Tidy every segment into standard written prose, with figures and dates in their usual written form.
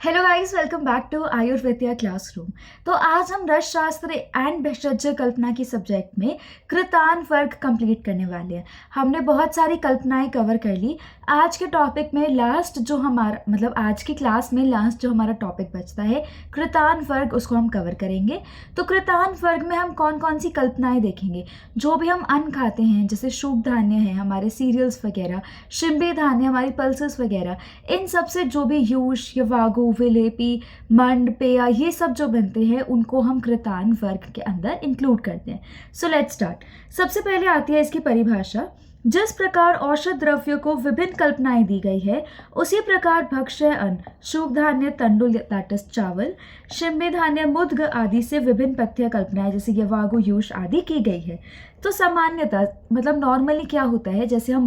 Hello guys, welcome back to Ayurvedia classroom. तो आज हम रस शास्त्र एंड भेषज कल्पना की सब्जेक्ट में कृतान वर्ग कंप्लीट करने वाले हैं। हमने बहुत सारी कल्पनाएं कवर कर ली। आज के टॉपिक में लास्ट जो हमारा आज की क्लास में लास्ट जो हमारा टॉपिक बचता है कृतान वर्ग, उसको हम कवर करेंगे। तो कृतान वर्ग में हम कौन कौन सी कल्पनाएं देखेंगे। जो भी हम अन्न खाते हैं जैसे शुभ धान्य है, हमारे सीरियल्स वगैरह, शिंबे धान्य, हमारी पल्सेस वगैरह, इन सब से जो भी यूश, यवागु, विलेपी, मंड, पेया, ये सब जो बनते हैं उनको हम कृतान वर्ग के अंदर इंक्लूड करते हैं। So let's start. सबसे पहले आती है इसकी परिभाषा। जिस प्रकार औषध द्रव्यों को विभिन्न कल्पनाएं दी गई है, उसी प्रकार भक्ष्य अन्न, शुभ धान्य, तंडुल दैट इज चावल, शिंबे धान्य, मुद्ग आदि से विभिन्न पथ्य कल्पनाएं जैसे यवागु, यूश आदि की गई है। तो सामान्यतः नॉर्मली क्या होता है, जैसे हम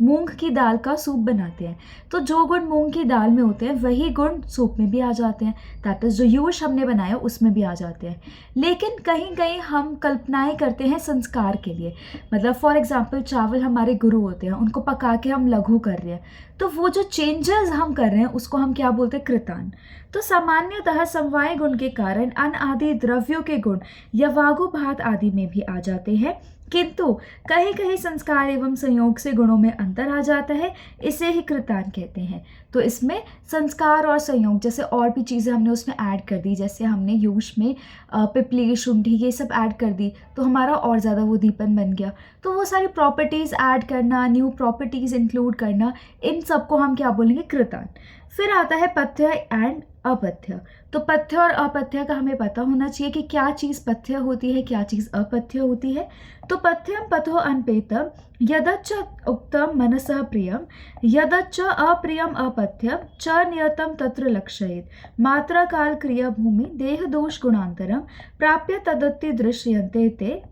मूंग की दाल का सूप बनाते हैं, तो जो गुण मूंग की दाल में होते हैं वही गुण सूप में भी आ जाते हैं। दैट इज जो यूश हमने बनाया उसमें भी आ जाते हैं। लेकिन कहीं कहीं हम कल्पनाएं करते हैं संस्कार के लिए। फॉर एग्जाम्पल चावल हमारे गुरु होते हैं, उनको पका के हम लघु कर रहे हैं, तो वो जो चेंजेस हम कर रहे हैं उसको हम क्या बोलते हैं, कृतान। तो सामान्यतः समवाय गुण के कारण अन्न आदि द्रव्यों के गुण यवागु भात आदि में भी आ जाते हैं, किंतु कहीं कहीं संस्कार एवं संयोग से गुणों में अंतर आ जाता है, इसे ही कृतान कहते हैं। तो इसमें संस्कार और संयोग जैसे और भी चीज़ें हमने उसमें ऐड कर दी, जैसे हमने यूश में पिपली, शुंठी ये सब ऐड कर दी, तो हमारा और ज़्यादा वो दीपन बन गया। तो वो सारी प्रॉपर्टीज़ ऐड करना, न्यू प्रॉपर्टीज़ इंक्लूड करना, इन सबको हम क्या बोलेंगे, कृतान। फिर आता है पथ्य एंड अपथ्य। तो पथ्य और अपथ्य का हमें पता होना चाहिए कि क्या चीज़ पथ्य होती है, क्या चीज़ अपथ्य होती है। तो पथ्यम पथो अनपेतम यदच्च उक्तम मनसः प्रियम यदच्च अप्रियम अपथ्यम च नियतम तत्र लक्षयेत मात्रा काल क्रिया भूमि देह दोष गुणांतरम प्राप्य तदत्ति दृश्यन्ते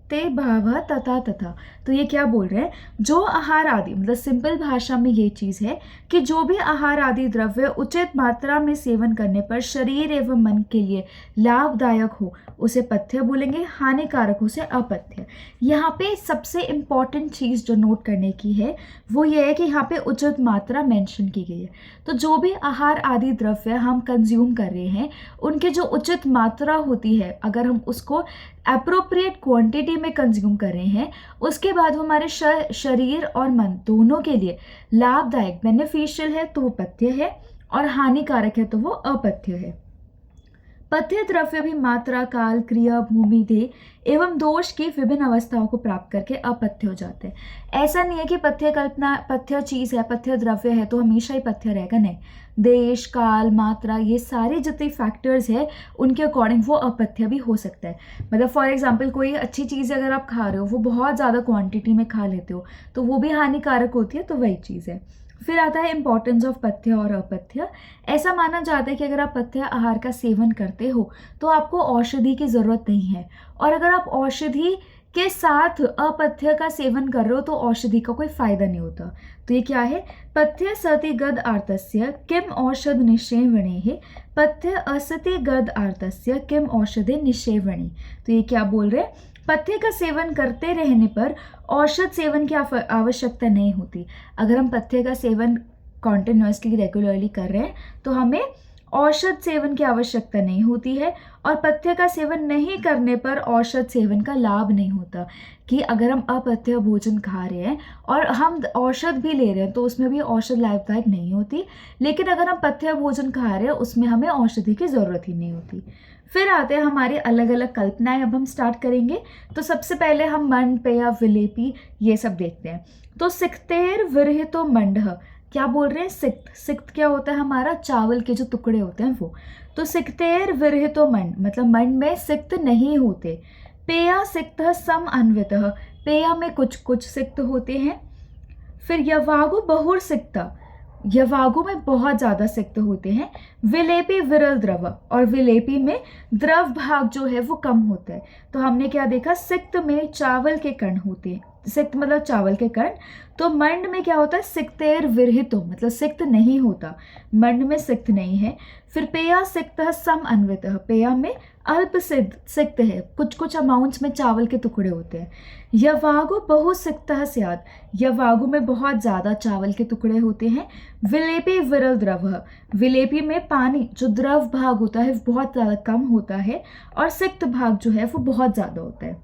ते भाव तथा तथा। तो ये क्या बोल रहे हैं, जो आहार आदि सिंपल भाषा में ये चीज़ है कि जो भी आहार आदि द्रव्य उचित मात्रा में सेवन करने पर शरीर एवं मन के लिए लाभदायक हो उसे पथ्य बोलेंगे, हानिकारक हो से अपथ्य। यहाँ पे सबसे इम्पॉर्टेंट चीज़ जो नोट करने की है वो ये है कि यहाँ पे उचित मात्रा मेंशन की गई है। तो जो भी आहार आदि द्रव्य हम कंज्यूम कर रहे हैं उनकी जो उचित मात्रा होती है, अगर हम उसको अप्रोप्रिएट क्वांटिटी में कंज्यूम कर रहे हैं, उसके बाद वो हमारे शरीर और मन दोनों के लिए लाभदायक, बेनिफिशियल है तो वो पथ्य है, और हानिकारक है तो वो अपथ्य है। पथ्य द्रव्य भी मात्रा, काल, क्रिया, भूमि, देह एवं दोष की विभिन्न अवस्थाओं को प्राप्त करके अपथ्य हो जाते हैं। ऐसा नहीं है कि पथ्य कल्पना पथ्य चीज़ है, पथ्य द्रव्य है तो हमेशा ही पथ्य रहेगा, नहीं। देश, काल, मात्रा, ये सारे जितने फैक्टर्स हैं उनके अकॉर्डिंग वो अपथ्य भी हो सकता है। फॉर एग्जाम्पल कोई अच्छी चीज़ अगर आप खा रहे हो, वो बहुत ज़्यादा क्वांटिटी में खा लेते हो तो वो भी हानिकारक होती है, तो वही चीज़ है। फिर आता है इंपॉर्टेंस ऑफ पथ्य और अपथ्य। ऐसा माना जाता है कि अगर आप पथ्य आहार का सेवन करते हो तो आपको औषधि की ज़रूरत नहीं है, और अगर आप औषधि के साथ अपथ्य का सेवन कर रहे हो तो औषधि का कोई फायदा नहीं होता। तो ये क्या है, पथ्य सति गद आर्तस्य किम औषध निषेवणे पथ्य असति गद आर्तस्य किम औषधि निषेवणी। तो ये क्या बोल रहे हैं, पथ्य का सेवन करते रहने पर औषध सेवन की आवश्यकता नहीं होती। अगर हम पथ्य का सेवन कॉन्टिन्यूसली रेगुलरली कर रहे हैं तो हमें औषध सेवन की आवश्यकता नहीं होती है, और पथ्य का सेवन नहीं करने पर औषध सेवन का लाभ नहीं होता। कि अगर हम अपथ्य भोजन खा रहे हैं और हम औषध भी ले रहे हैं तो उसमें भी औषध लाभदायक नहीं होती, लेकिन अगर हम पथ्य भोजन खा रहे हैं उसमें हमें औषधि की ज़रूरत ही नहीं होती। फिर आते हैं हमारे अलग अलग कल्पनाएं, अब हम स्टार्ट करेंगे। तो सबसे पहले हम मंड, पेया, विलेपी ये सब देखते हैं। तो सिक्तेर विरहितो मंडः, क्या बोल रहे हैं, सिक्त। सिक्त क्या होता है, हमारा चावल के जो टुकड़े होते हैं वो। तो सिक्तेर विरहितो मंड मंड में सिक्त नहीं होते। पेया सिक्त सम अन्वितः, पेया में कुछ कुछ सिक्त होते हैं। फिर यवागु बहुर सिक्ता, यवागु में बहुत ज़्यादा सिक्त होते हैं। विलेपी विरल द्रव, और विलेपी में द्रव भाग जो है वो कम होता है। तो हमने क्या देखा, सिक्त में चावल के कण होते हैं, सिक्त मतलब चावल के कण। तो मंड में क्या होता है, सिक्तेर विरहितो मतलब सिक्त नहीं होता, मंड में सिक्त नहीं है। फिर पेया सिक्तः सम अन्वितः, पेया में अल्प सिक्त है, कुछ कुछ अमाउंट्स में चावल के टुकड़े होते हैं। यवागु बहु सिक्तः स्यात्, यवागु में बहुत ज़्यादा चावल के टुकड़े होते हैं। विलेपी विरल द्रवः, विलेपी में पानी जो द्रव भाग होता है बहुत ज़्यादा कम होता है, और सिक्त भाग जो है वो बहुत ज़्यादा होता है।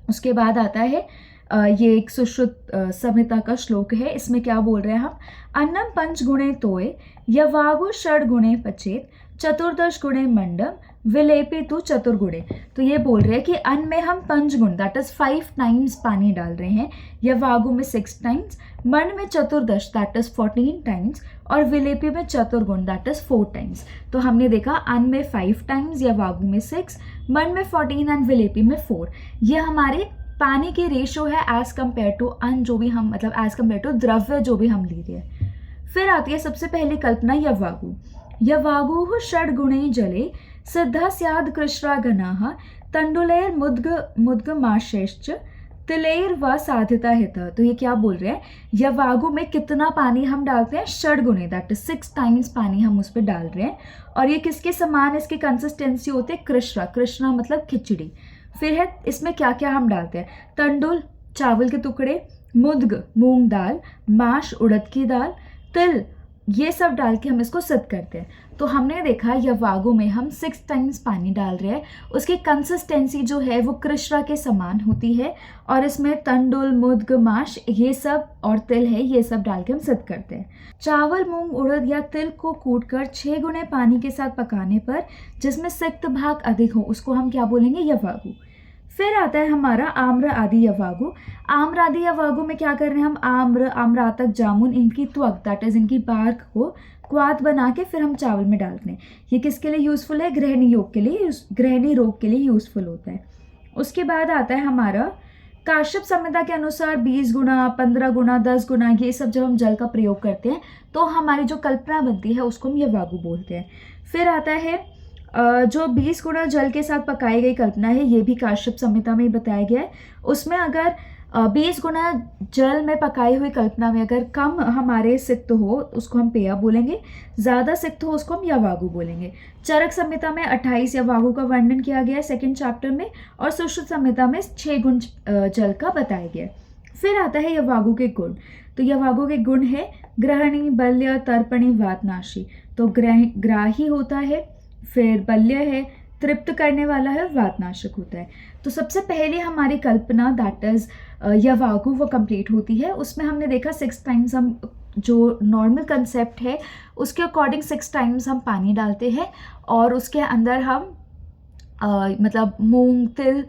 उसके बाद आता है ये एक सुश्रुत संहिता का श्लोक है। इसमें क्या बोल रहे हैं हम, अन्नम पंच गुणे तोय यवागु षड गुणे पचेत चतुर्दश गुणे मंडम विलेपी तु चतुर्गुणे। तो ये बोल रहे हैं कि अन्न में हम पंच गुण दैट इज 5 टाइम्स पानी डाल रहे हैं, यवागु में 6 टाइम्स, मंड में चतुर्दश दैट इज 14 टाइम्स, और विलेपी में चतुर्गुण दैट इज 4 टाइम्स। तो हमने देखा अन्न में 5 टाइम्स, यवागु में 6, मंड में 14 एंड विलेपी में 4। ये हमारे पानी की रेशो है एज कम्पेयर टू अन्न जो भी हम मतलब एज कम्पेयर टू द्रव्य जो भी हम ले रहे हैं। फिर आती है सबसे पहली कल्पना यवागु। यवागुः षड गुणे जले सिद्धा स्याद् कृष्णागनाः तंडुलैर मुद्गमाशैश्च तिलैर व साधिता हितः। तो ये क्या बोल रहे हैं, यवागु में कितना पानी हम डालते हैं, षड गुणे दैट इज 6 टाइम्स पानी हम उस पर डाल रहे हैं। और ये किसके समान इसकी कंसिस्टेंसी होती है, कृष्णा, कृष्णा मतलब खिचड़ी। फिर है इसमें क्या क्या हम डालते हैं, तंडुल चावल के टुकड़े, मुद्ग मूंग दाल, माश उड़द की दाल, तिल, ये सब डाल के हम इसको सिद्ध करते हैं। तो हमने देखा यवागु में हम 6 टाइम्स पानी डाल रहे हैं, उसकी कंसिस्टेंसी जो है वो कृष्णा के समान होती है, और इसमें तंडुल मुद्ग माश ये सब और तिल है, ये सब डाल के हम सिद्ध करते हैं। चावल मूंग उड़द या तिल को कूटकर 6 गुने पानी के साथ पकाने पर जिसमें सिक्त भाग अधिक हो उसको हम क्या बोलेंगे, यवागु। फिर आता है हमारा आम्र आदि यवागु। आम्र आदि यवागु में क्या कर रहे हैं हम, आम्र, आम्रातक, जामुन, इनकी त्वक दैट इज इनकी बार्क को क्वाथ बना के फिर हम चावल में डालते हैं। ये किसके लिए यूजफुल है, गृहिणी योग के लिए, गृहिणी रोग के लिए यूजफुल होता है। उसके बाद आता है हमारा काश्यप संहिता के अनुसार 20 गुना 15 गुना 10 गुना ये सब जब हम जल का प्रयोग करते हैं तो हमारी जो कल्पना बनती है उसको हम यवागु बोलते हैं। फिर आता है जो 20 गुना जल के साथ पकाई गई कल्पना है, ये भी काश्यप संहिता में ही बताया गया है। उसमें अगर 20 गुना जल में पकाई हुई कल्पना में अगर कम हमारे सिक्त हो उसको हम पेया बोलेंगे, ज़्यादा सिक्त हो उसको हम यवागु बोलेंगे। चरक संहिता में 28 यवागु का वर्णन किया गया है 2nd चैप्टर में, और सुश्रुत संहिता में 6 गुण जल का बताया गया है। फिर आता है यवागु के गुण। तो यवागु के गुण है ग्रहणी, बल्य, तर्पणी, वातनाशी। तो ग्राही होता है, फिर बल्य है, तृप्त करने वाला है, वातनाशक होता है। तो सबसे पहले हमारी कल्पना दैट इज यवागु वो कंप्लीट होती है। उसमें हमने देखा 6 टाइम्स हम जो नॉर्मल कंसेप्ट है उसके अकॉर्डिंग 6 टाइम्स हम पानी डालते हैं, और उसके अंदर हम मतलब मूंग, तिल,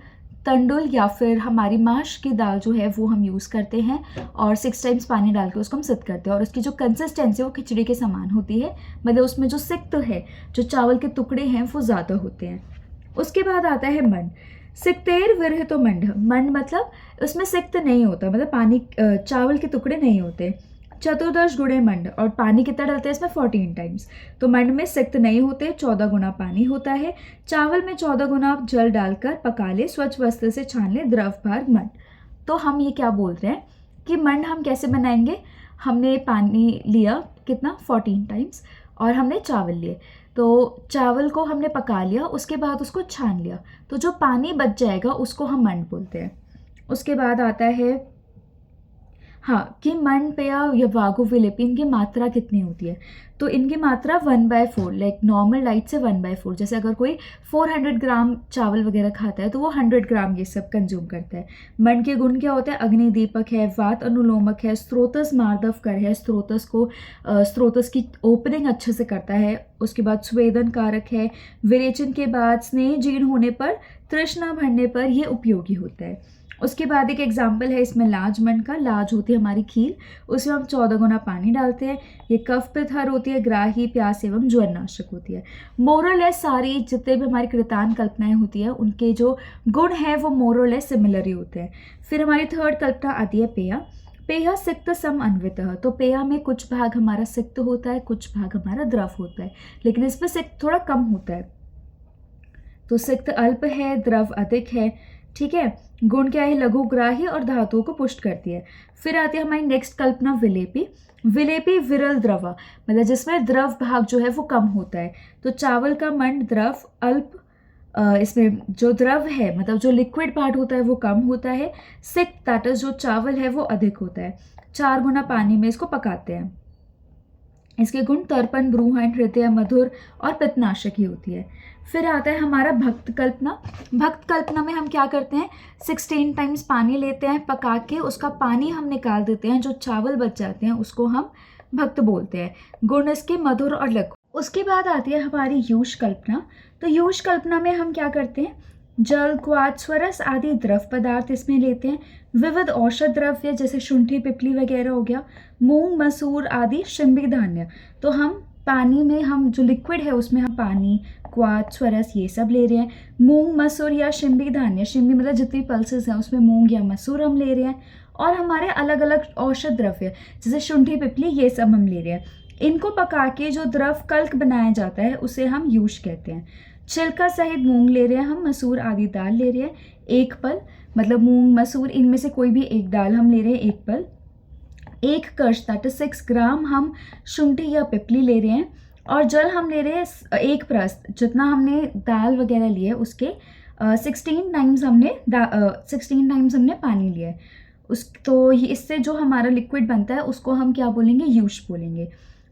तंडुल या फिर हमारी माश की दाल जो है वो हम यूज़ करते हैं, और 6 टाइम्स पानी डाल के उसको हम सिद्ध करते हैं। और उसकी जो कंसिस्टेंसी है वो खिचड़ी के समान होती है, मतलब उसमें जो सिक्त है, जो चावल के टुकड़े हैं वो ज़्यादा होते हैं। उसके बाद आता है मंड। सिक्तेर विरहितो मंड, मंड मतलब उसमें सिक्त नहीं होता, मतलब पानी चावल के टुकड़े नहीं होते। चतुर्दश गुणे मंड, और पानी कितना डालते हैं इसमें 14 टाइम्स। तो मंड में सिक्त नहीं होते, 14 गुना पानी होता है। चावल में 14 गुना जल डालकर पका ले, स्वच्छ वस्त्र से छान ले, द्रव भाग मंड। तो हम ये क्या बोल रहे हैं कि मंड हम कैसे बनाएंगे, हमने पानी लिया कितना 14 टाइम्स, और हमने चावल लिए, तो चावल को हमने पका लिया, उसके बाद उसको छान लिया, तो जो पानी बच जाएगा उसको हम मंड बोलते हैं। उसके बाद आता है हाँ कि मंड पेया यवागु विलेपी इनकी मात्रा कितनी होती है। तो इनकी मात्रा 1/4 लाइक नॉर्मल लाइट से 1/4। जैसे अगर कोई 400 ग्राम चावल वगैरह खाता है तो वो 100 ग्राम ये सब कंज्यूम करता है। मंड के गुण क्या होते हैं, अग्निदीपक है, वात अनुलोमक है, स्रोतस मार्दव कर है, स्रोतस की ओपनिंग अच्छे से करता है। उसके बाद स्वेदन कारक है, विरेचन के बाद स्नेह जीर्ण होने पर, तृष्णा भरने पर ये उपयोगी होता है। उसके बाद एक एग्जाम्पल है इसमें लाज मंड का। लाज होती है हमारी खील, उसमें हम 14 गुना पानी डालते हैं। ये कफ पित्त होती है, ग्राही, प्यास एवं ज्वरनाशक होती है। मोरलेस सारी जितने भी हमारी कृतान कल्पनाएं होती है उनके जो गुण हैं वो मोरलेस सिमिलर ही होते हैं। फिर हमारी 3rd कल्पना आती है पेया। पेया सिक्त सम अन्वितः। तो पेया में कुछ भाग हमारा सिक्त होता है, कुछ भाग हमारा द्रव होता है, लेकिन इसमें सिक्त थोड़ा कम होता है। तो सिक्त अल्प है, द्रव अधिक है। ठीक है। गुण क्या है, लघुग्राही और धातुओं को पुष्ट करती है। फिर आती है हमारी नेक्स्ट कल्पना विलेपी। विलेपी विरल द्रवा, मतलब जिसमें द्रव भाग जो है वो कम होता है। तो चावल का मंड द्रव अल्प, इसमें जो द्रव है मतलब जो लिक्विड पार्ट होता है वो कम होता है। सिक दैट इज जो चावल है वो अधिक होता है। 4 गुना पानी में इसको पकाते हैं। इसके गुण तर्पण, ब्रूहण, हृदय, मधुर और पित्तनाशक ही होती है। फिर आता है हमारा भक्त कल्पना। भक्त कल्पना में हम क्या करते हैं, 16 टाइम्स पानी लेते हैं, पका के उसका पानी हम निकाल देते हैं, जो चावल बच जाते हैं उसको हम भक्त बोलते हैं। गुण इसके मधुर और लघु। उसके बाद आती है हमारी यूष कल्पना। तो यूष कल्पना में हम क्या करते हैं, जल, क्वाथ, स्वरस आदि द्रव पदार्थ इसमें लेते हैं। विविध औषध द्रव्य जैसे शुंठी, पिपली वगैरह हो गया। मूंग, मसूर आदि शिंबी धान्य। तो हम पानी में, हम जो लिक्विड है उसमें हम पानी, क्वाथ, स्वरस ये सब ले रहे हैं। मूंग, मसूर या शिंबी धान्य, शिंबी मतलब जितनी पल्सेस हैं उसमें मूंग या मसूर हम ले रहे हैं। और हमारे अलग अलग औषध द्रव्य जैसे शुंठी, पिपली ये सब हम ले रहे हैं। इनको पका के जो द्रव कल्क बनाया जाता है उसे हम यूष कहते हैं। छिलका सहित मूंग ले रहे हैं हम, मसूर आदि दाल ले रहे हैं। एक पल मतलब मूंग, मसूर इनमें से कोई भी एक दाल हम ले रहे हैं, एक पल। 1 कश दैट इज 6 ग्राम हम शुंठी या पिपली ले रहे हैं। और जल हम ले रहे हैं 1 प्रस्त, जितना हमने दाल वगैरह लिए है उसके 16 टाइम्स हमने 16 टाइम्स हमने पानी लिया है उस। तो इससे जो हमारा लिक्विड बनता है उसको हम क्या बोलेंगे, यूष बोलेंगे।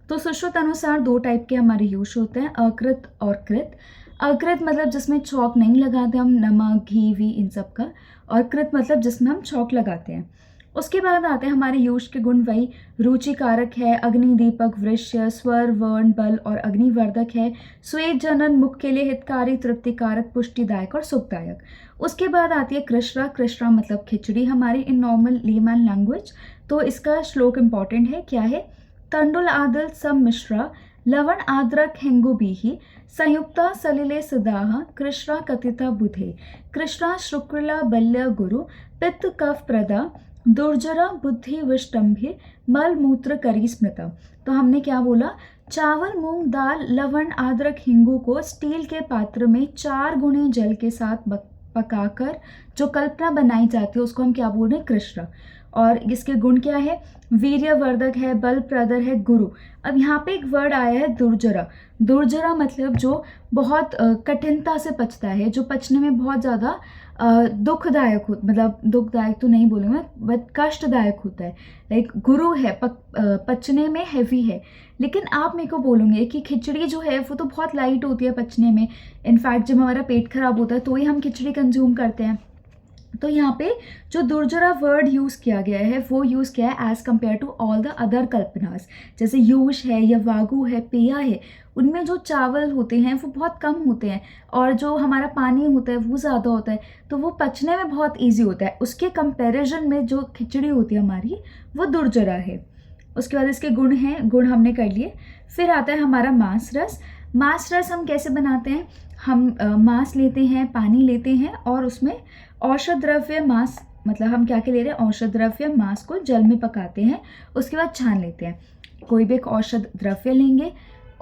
तो सुश्रुत अनुसार 2 टाइप के हमारे यूष होते हैं, अकृत और कृत। अकृत मतलब जिसमें छौंक नहीं लगाते हम, नमक, घी वी इन सब का। और कृत मतलब जिसमें हम छौंक लगाते हैं। उसके बाद आते हैं हमारे यूष के गुण, वही रुचिकारक है, अग्नि, दीपक, वृष्य, स्वर, वर्ण, बल और अग्निवर्धक है, स्वेद जनन, मुख के लिए हितकारी, तृप्तिकारक, पुष्टिदायक और सुखदायक। उसके बाद आती है कृष्णा। कृष्णा मतलब खिचड़ी हमारी इन नॉर्मल लेमैन लैंग्वेज। तो इसका श्लोक इंपॉर्टेंट है, क्या है, तंडुल आदल सम मिश्रा, लवण आद्रक हिंगु बीही, संयुक्ता सलिले सदाह, कृष्णा कथिता बुधे, कृष्णा शुक्ला बल्य गुरु, पित्त कफ प्रदा, दुर्जरा बुद्धि विष्टंभि, मल मूत्र करी स्मृता। तो हमने क्या बोला, चावल, मूंग दाल, लवण, अदरक, हिंगू को स्टील के पात्र में 4 गुने जल के साथ पकाकर जो कल्पना बनाई जाती है उसको हम क्या बोल रहे हैं, कृष्णा। और इसके गुण क्या है, वीर्यवर्धक है, बल प्रदर है, गुरु। अब यहाँ पे एक वर्ड आया है दुर्जरा। दुर्जरा मतलब जो बहुत कठिनता से पचता है, जो पचने में बहुत ज़्यादा दुखदायक हो, मतलब दुखदायक तो नहीं बोलूँगा बट कष्टदायक होता है। लाइक गुरु है, पचने में हैवी है। लेकिन आप मेरे को बोलोगे कि खिचड़ी जो है वो तो बहुत लाइट होती है पचने में। इनफैक्ट जब हमारा पेट खराब होता है तो ही हम खिचड़ी कंज्यूम करते हैं। तो यहाँ पे जो दुर्जरा वर्ड यूज़ किया गया है वो यूज़ किया है as compare to all the other कल्पनास। जैसे यूष है या वागु है, पेया है, उनमें जो चावल होते हैं वो बहुत कम होते हैं और जो हमारा पानी होता है वो ज़्यादा होता है, तो वो पचने में बहुत ईजी होता है। उसके कंपैरिजन में जो खिचड़ी होती है हमारी वो दुर्जरा है। उसके बाद इसके गुण हैं, गुण हमने कर लिए। फिर आता है हमारा मांस रस। मांस रस हम कैसे बनाते हैं, हम मांस लेते हैं, पानी लेते हैं और उसमें औषध द्रव्य, मांस मतलब हम क्या क्या ले रहे हैं, औषध द्रव्य, मांस को जल में पकाते हैं, उसके बाद छान लेते हैं। कोई भी एक औषध द्रव्य लेंगे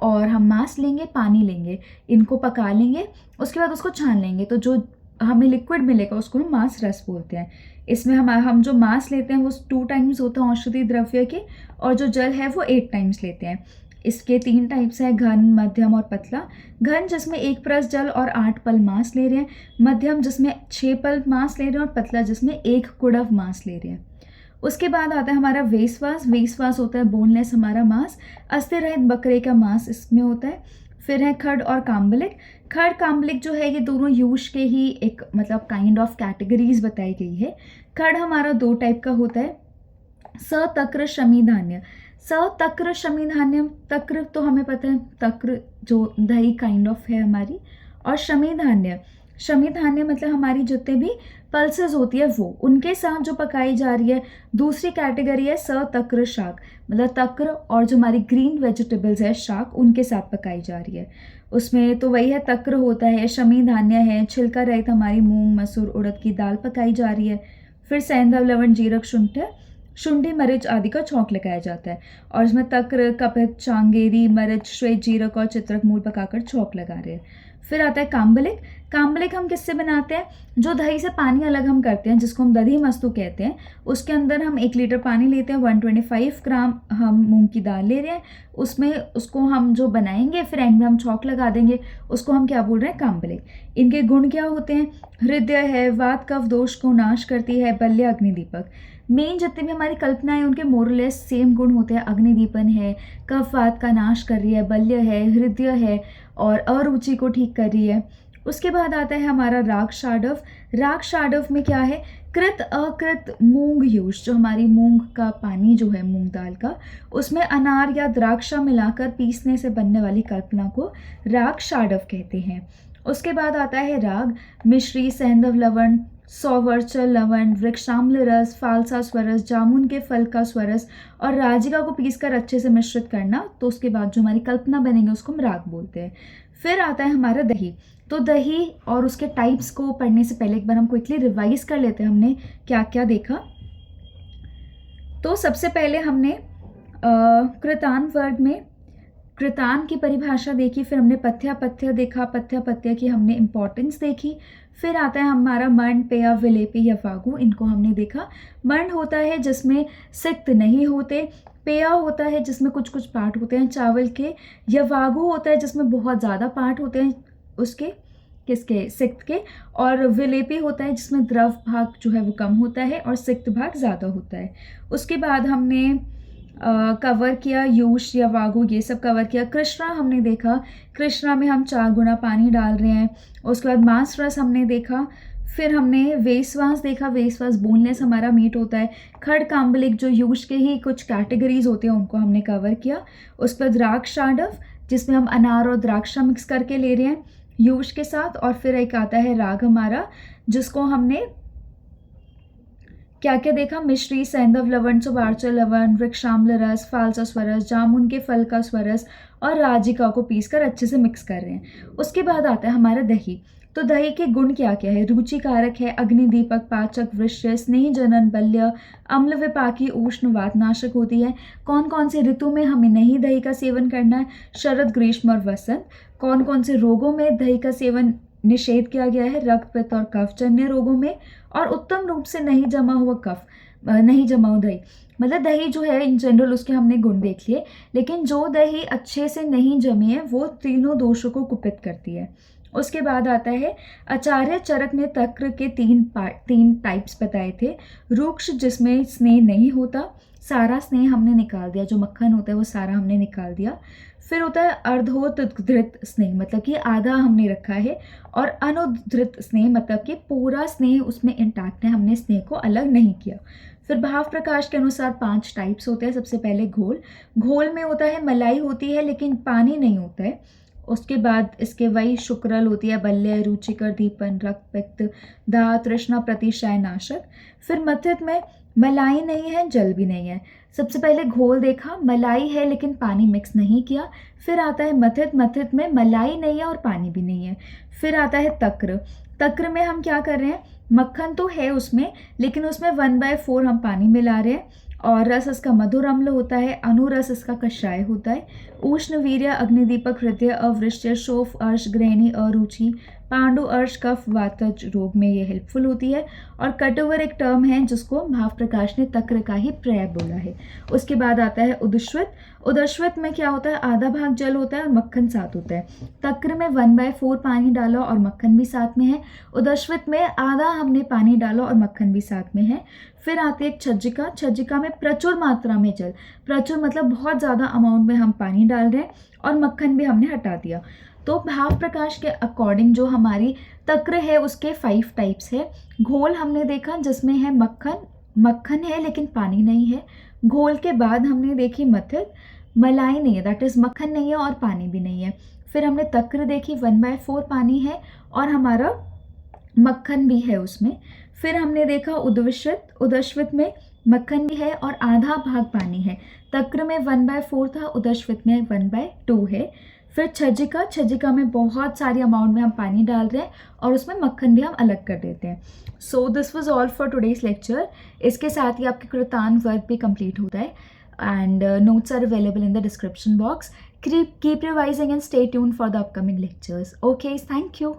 और हम मांस लेंगे, पानी लेंगे, इनको पका लेंगे, उसके बाद उसको छान लेंगे, तो जो हमें लिक्विड मिलेगा उसको हम मांस रस बोलते हैं। इसमें हम जो मांस लेते हैं वो 2 टाइम्स होता है औषधि द्रव्य के, और जो जल है वो 8 टाइम्स लेते हैं। इसके 3 टाइप्स हैं, घन, मध्यम और पतला। घन जिसमें 1 प्रस जल और 8 पल मांस ले रहे हैं, मध्यम जिसमें 6 पल मांस ले रहे हैं और पतला जिसमें 1 कुड़व मांस ले रहे हैं। उसके बाद आता है हमारा वेसवास। वेसवास होता है बोनलेस हमारा मांस, अस्थि रहित बकरे का मांस इसमें होता है। फिर है खड और काम्बलिक। खड काम्बलिक जो है ये दोनों यूष के ही एक मतलब काइंड ऑफ कैटेगरीज बताई गई है। खड हमारा 2 टाइप का होता है, सतक्र शमी धान्य। सतक्र शमी धान्य, तक्र तो हमें पता है, तक्र जो दही काइंड ऑफ है हमारी, और शमी धान्य, शमी धान्य मतलब हमारी जितने भी पल्सेस होती है वो, उनके साथ जो पकाई जा रही है। दूसरी कैटेगरी है सतक्र शाक, मतलब तक्र और जो हमारी ग्रीन वेजिटेबल्स है शाक, उनके साथ पकाई जा रही है। उसमें तो वही है, तक्र होता है, शमी धान्य है, छिलका रहित हमारी मूंग, मसूर, उड़द की दाल पकाई जा रही है। फिर सेंधव, लवण, जीरक, शुंठी, मरिच आदि का छौंक लगाया जाता है। और इसमें तक्र, कपित, चांगेरी, मरिच, श्वेत जीरक और चित्रक मूल पकाकर छौंक लगा रहे हैं। फिर आता है काम्बलिक। काम्बलिक हम किससे बनाते हैं? जो दही से पानी अलग हम करते हैं, जिसको हम दधी मस्तू कहते हैं, उसके अंदर हम 1 लीटर पानी लेते हैं, 125 ग्राम हम मूंग की दाल ले रहे हैं, उसमें उसको हम जो बनाएंगे फिर एंड में हम छौंक लगा देंगे, उसको हम क्या बोल रहे हैं? काम्बलिक। इनके गुण क्या होते हैं? हृदय है, वात कफ दोष को नाश करती है, बल्य अग्निदीपक। मेन जितने भी हमारी कल्पनाएं उनके मोरलेस सेम गुण होते हैं। अग्निदीपन है, कफ वात का नाश कर रही है, बल्य है, हृदय है और अरुचि को ठीक कर रही है। उसके बाद आता है हमारा राग शाडव। राग शाडव में क्या है? कृत अकृत मूंग यूज, जो हमारी मूंग का पानी जो है मूंग दाल का, उसमें अनार या द्राक्षा मिलाकर पीसने से बनने वाली कल्पना को राग शाडव कहते हैं। उसके बाद आता है राग मिश्री, सेंधव लवण, सौवर्चल लवण, वृक्षाम्ल रस, फालसा स्वरस, जामुन के फल का स्वरस और राजिका को पीसकर अच्छे से मिश्रित करना। तो उसके बाद जो हमारी कल्पना बनेगी उसको हम राग बोलते हैं। फिर आता है हमारा दही। तो दही और उसके टाइप्स को पढ़ने से पहले एक बार हम क्विकली रिवाइज कर लेते हैं हमने क्या क्या देखा। तो सबसे पहले हमने कृतान वर्ग में कृतान की परिभाषा देखी, फिर हमने पथ्यापथ्य देखा, पथ्यापथ्य की हमने इंपॉर्टेंस देखी। फिर आता है हमारा मर्ण, पेय, विलेपी, यवागु, इनको हमने देखा। मर्ण होता है जिसमें सिक्त नहीं होते, पेय होता है जिसमें कुछ कुछ पार्ट होते हैं चावल के, यवागु होता है जिसमें बहुत ज़्यादा पार्ट होते हैं उसके किसके? सिक्त के, और विलेपी होता है जिसमें द्रव भाग जो है वो कम होता है और सिक्त भाग ज़्यादा होता है। उसके बाद हमने कवर किया यूश या वागु, ये सब कवर किया। कृष्णा हमने देखा, कृष्णा में हम 4 गुना पानी डाल रहे हैं। उसके बाद मांस रस हमने देखा। फिर हमने वेसवास देखा, वेसवास बोनलेस हमारा मीट होता है। खड़ काम्बलिक जो यूश के ही कुछ कैटेगरीज होते हैं उनको हमने कवर किया। उसके बाद राग शाडव जिसमें हम अनार और द्राक्षा मिक्स करके ले रहे हैं यूश के साथ। और फिर एक आता है राग हमारा जिसको हमने क्या क्या देखा? मिश्री, सेंधव लवण, सुबार्चल लवण, वृक्षाम्ल रस, फालसा स्वरस, जामुन के फल का स्वरस और राजिका को पीसकर अच्छे से मिक्स कर रहे हैं। उसके बाद आता है हमारा दही। तो दही के गुण क्या क्या है? रुचिकारक है, अग्निदीपक, पाचक, वृश्य, स्नेह जनन, बल्य, अम्ल विपाकी, उष्ण, वातनाशक होती है। कौन कौन से ऋतु में हमें नहीं दही का सेवन करना है? शरद, ग्रीष्म और वसंत। कौन कौन से रोगों में दही का सेवन निषेध किया गया है? रक्त, पित्त और कफजन्य रोगों में। और उत्तम रूप से नहीं जमा हुआ नहीं जमा हुआ दही, मतलब दही जो है इन जनरल उसके हमने गुण देख लिए, लेकिन जो दही अच्छे से नहीं जमी है वो तीनों दोषों को कुपित करती है। उसके बाद आता है आचार्य चरक ने तक्र के 3 टाइप्स बताए थे। रूक्ष जिसमें स्नेह नहीं होता, सारा स्नेह हमने निकाल दिया, जो मक्खन होता है वो सारा हमने निकाल दिया। फिर होता है अर्धोद्धृत स्नेह, मतलब कि आधा हमने रखा है। और अनुद्धृत स्नेह मतलब कि पूरा स्नेह उसमें इंटैक्ट है, हमने स्नेह को अलग नहीं किया। फिर भाव प्रकाश के अनुसार 5 टाइप्स होते हैं। सबसे पहले घोल। घोल में होता है मलाई होती है लेकिन पानी नहीं होता है। उसके बाद इसके वही शुक्रल होती है, बल्य, रुचिकर, दीपन, रक्त, पित्त, दाह, तृष्णा, प्रतिशय, नाशक। फिर मथित में मलाई नहीं है, जल भी नहीं है। सबसे पहले घोल देखा, मलाई है लेकिन पानी मिक्स नहीं किया। फिर आता है मथित, मथित में मलाई नहीं है और पानी भी नहीं है। फिर आता है तक्र। तक्र में हम क्या कर रहे हैं? मक्खन तो है उसमें लेकिन उसमें 1/4 हम पानी मिला रहे हैं। और रस इसका मधुर अम्ल होता है, अनुरस इसका कषाय होता है। उष्ण, वीर्य, अग्निदीपक, हृदय, अवृश्य, शोफ, अर्श, ग्रहणी, अरुचि, पांडु, अर्श, कफ, वातज रोग में ये हेल्पफुल होती है। और कटुवर एक टर्म है जिसको भाव प्रकाश ने तक्र का ही प्रय बोला है। उसके बाद आता है उदश्वित। उदश्वित में क्या होता है? आधा भाग जल होता है और मक्खन साथ होता है। तक्र में 1/4 पानी डाला और मक्खन भी साथ में है। उदश्वित में आधा हमने पानी डाला और मक्खन भी साथ में है। फिर आती है छज्जिका। छज्जिका में प्रचुर मात्रा में जल, प्रचुर मतलब बहुत ज़्यादा अमाउंट में हम पानी डाल रहे हैं और मक्खन भी हमने हटा दिया। तो भाव प्रकाश के अकॉर्डिंग जो हमारी तक्र है उसके 5 टाइप्स है। घोल हमने देखा जिसमें है मक्खन है लेकिन पानी नहीं है। घोल के बाद हमने देखी मथित, मलाई नहीं है, दैट इज मक्खन नहीं है और पानी भी नहीं है। फिर हमने तक्र देखी, 1/4 पानी है और हमारा मक्खन भी है उसमें। फिर हमने देखा उदश्वित। उदश्वित में मक्खन भी है और आधा भाग पानी है। तक्र में 1/4 था, उदश्वित में 1/2 है। फिर छज्जिका। छज्जिका में बहुत सारी अमाउंट में हम पानी डाल रहे हैं और उसमें मक्खन भी हम अलग कर देते हैं। So this was all for today's lecture. इसके साथ ही आपके कृतान वर्ग भी कंप्लीट होता है and notes are available in the description box. Keep revising and stay tuned for the upcoming lectures. Okay, thank you.